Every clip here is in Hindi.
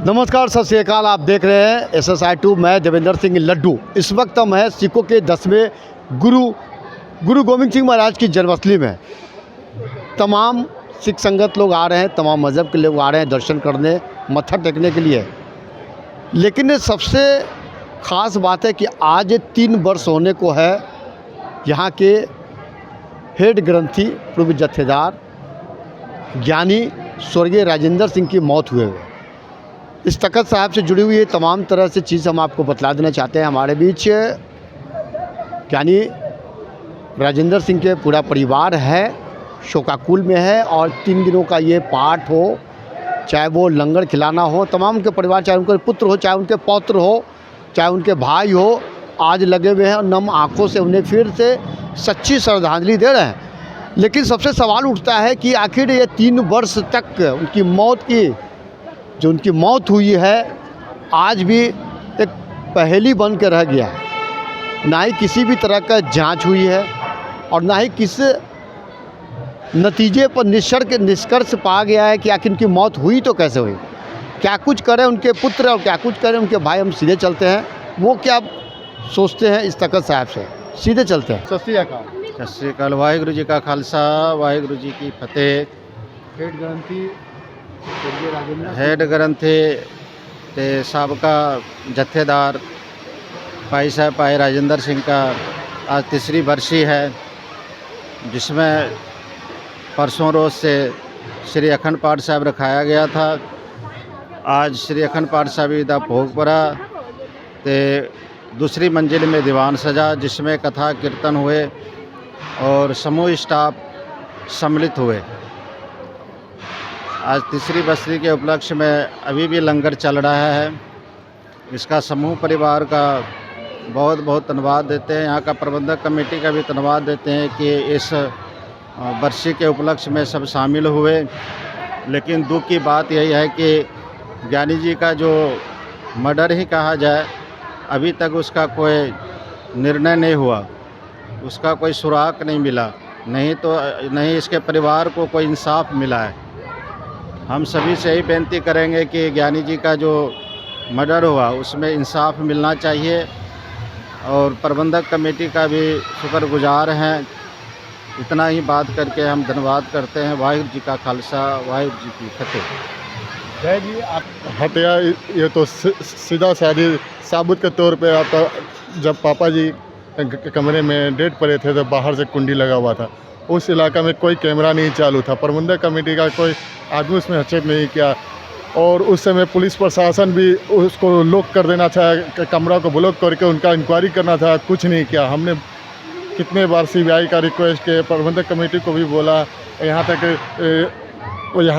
नमस्कार, सत श्री अकाल। आप देख रहे हैं SSI2। मैं देवेंद्र सिंह लड्डू। इस वक्त हम हैं सिखों के 10वें गुरु गोविंद सिंह महाराज की जन्मस्थली में। तमाम सिख संगत लोग आ रहे हैं, तमाम मज़हब के लोग आ रहे हैं दर्शन करने, मत्था टेकने के लिए। लेकिन सबसे ख़ास बात है कि आज 3 वर्ष होने को है यहाँ के हेड ग्रंथी पूर्व जत्थेदार ज्ञानी स्वर्गीय राजेंद्र सिंह की मौत हुए हुए। इस तख्त साहब से जुड़ी हुई तमाम तरह से चीज़ हम आपको बतला देना चाहते हैं। हमारे बीच ज्ञानी राजेंद्र सिंह के पूरा परिवार है, शोकाकुल में है और 3 दिनों का ये पाठ हो, चाहे वो लंगर खिलाना हो, तमाम के परिवार, चाहे उनके पुत्र हो, चाहे उनके पौत्र हो, चाहे उनके भाई हो, आज लगे हुए हैं और नम आँखों से उन्हें फिर से सच्ची श्रद्धांजलि दे रहे हैं। लेकिन सबसे सवाल उठता है कि आखिर ये 3 वर्ष तक उनकी मौत हुई है, आज भी एक पहेली बन के रह गया है। ना ही किसी भी तरह का जांच हुई है और ना ही किस नतीजे पर निष्कर्ष पा गया है कि आखिर उनकी मौत हुई तो कैसे हुई। क्या कुछ करें उनके पुत्र और क्या कुछ करें उनके भाई। हम सीधे चलते हैं, वो क्या सोचते हैं इस तख्त साहब से। सीधे चलते हैं। सत श्री अकाल। सत श्री अकाल। वाहिगुरु जी का खालसा, वाहिगुरु जी की फतेह। हेड ग्रंथी ते साबका जत्थेदार भाई साहब भाई राजेंद्र सिंह का आज 3री बरसी है, जिसमें परसों रोज़ से श्री अखंड पाठ साहब रखाया गया था। आज श्री अखंड पाठ साहब का भोग पड़ा ते दूसरी मंजिल में दीवान सजा, जिसमें कथा कीर्तन हुए और समूह स्टाफ सम्मिलित हुए। आज 3री बरसी के उपलक्ष्य में अभी भी लंगर चल रहा है। इसका समूह परिवार का बहुत बहुत धन्यवाद देते हैं। यहाँ का प्रबंधक कमेटी का भी धन्यवाद देते हैं कि इस बरसी के उपलक्ष्य में सब शामिल हुए। लेकिन दुख की बात यही है कि ज्ञानी जी का जो मर्डर ही कहा जाए, अभी तक उसका कोई निर्णय नहीं हुआ, उसका कोई सुराग नहीं मिला, नहीं इसके परिवार को कोई इंसाफ मिला है। हम सभी से यही बेनती करेंगे कि ज्ञानी जी का जो मर्डर हुआ उसमें इंसाफ मिलना चाहिए और प्रबंधक कमेटी का भी शुक्रगुजार हैं। इतना ही बात करके हम धन्यवाद करते हैं। वाहिगुरु जी का खालसा, वाहिगुरु जी की फतेह। जय जी। आप हत्या ये तो सीधा साधी साबुत के तौर पे आता। जब पापा जी कमरे में डेड पड़े थे तो बाहर से कुंडी लगा हुआ था। उस इलाका में कोई कैमरा नहीं चालू था, प्रबंधक कमेटी का कोई आदमी उसमें हस्तक्षेप नहीं किया और उस समय पुलिस प्रशासन भी उसको लॉक कर देना था, कमरा को ब्लॉक करके उनका इंक्वायरी करना था, कुछ नहीं किया। हमने कितने बार CBI का रिक्वेस्ट किया, प्रबंधक कमेटी को भी बोला, यहाँ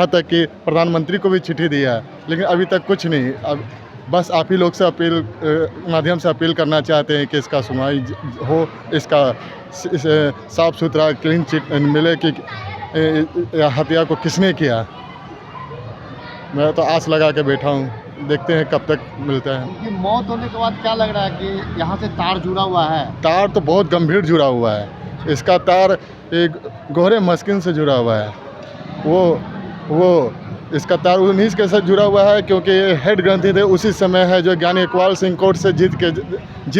तक कि प्रधानमंत्री को भी चिट्ठी दिया है, लेकिन अभी तक कुछ नहीं। अब बस आप ही लोग से माध्यम से अपील करना चाहते हैं कि इसका सुनवाई हो, इसका साफ़ सुथरा क्लीन चिट मिले कि हत्या को किसने किया। मैं तो आस लगा के बैठा हूँ, देखते हैं कब तक मिलता है। उनकी मौत होने के बाद क्या लग रहा है कि यहाँ से तार जुड़ा हुआ है? तार तो बहुत गंभीर जुड़ा हुआ है। इसका तार एक गोहरे मस्किन से जुड़ा हुआ है। वो इसका तार उन्हीं के साथ जुड़ा हुआ है, क्योंकि ये हेड ग्रंथी थे उसी समय है जो ज्ञानी इकबाल सिंह कोर्ट से जीत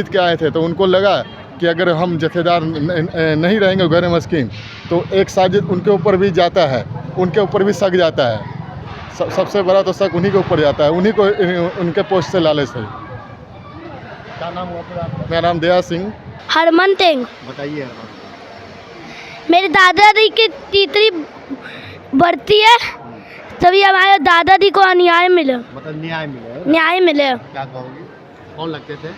के आए थे। तो उनको लगा कि अगर हम जत्थेदार नहीं रहेंगे गोहरे मस्किन तो एक साजिश उनके ऊपर भी जाता है, उनके ऊपर भी शक जाता है। सबसे बड़ा तो शक उन्हीं के ऊपर जाता है, उन्हीं को उनके पोस्ट से लालच है। क्या नाम हुआ फिर आपका? मेरा नाम दया सिंह। हरमन सिंह। बताइए। मेरे दादाजी की 3री बढ़ती है, तभी हमारे दादाजी को न्याय मिले। मतलब न्याय मिले। क्या कहोगे, कौन लगते थे?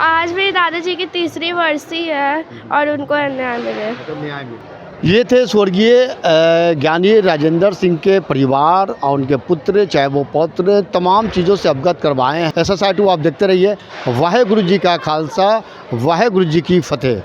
आज मेरे दादाजी की 3री बरसी है और उनको न्याय मिले। मतलब न्याय मिले। ये थे स्वर्गीय ज्ञानी राजेंद्र सिंह के परिवार और उनके पुत्र, चाहे वो पौत्र, तमाम चीज़ों से अवगत करवाए हैं। SSI2 आप देखते रहिए। वाहिगुरु जी का खालसा, वाहिगुरु जी की फतेह।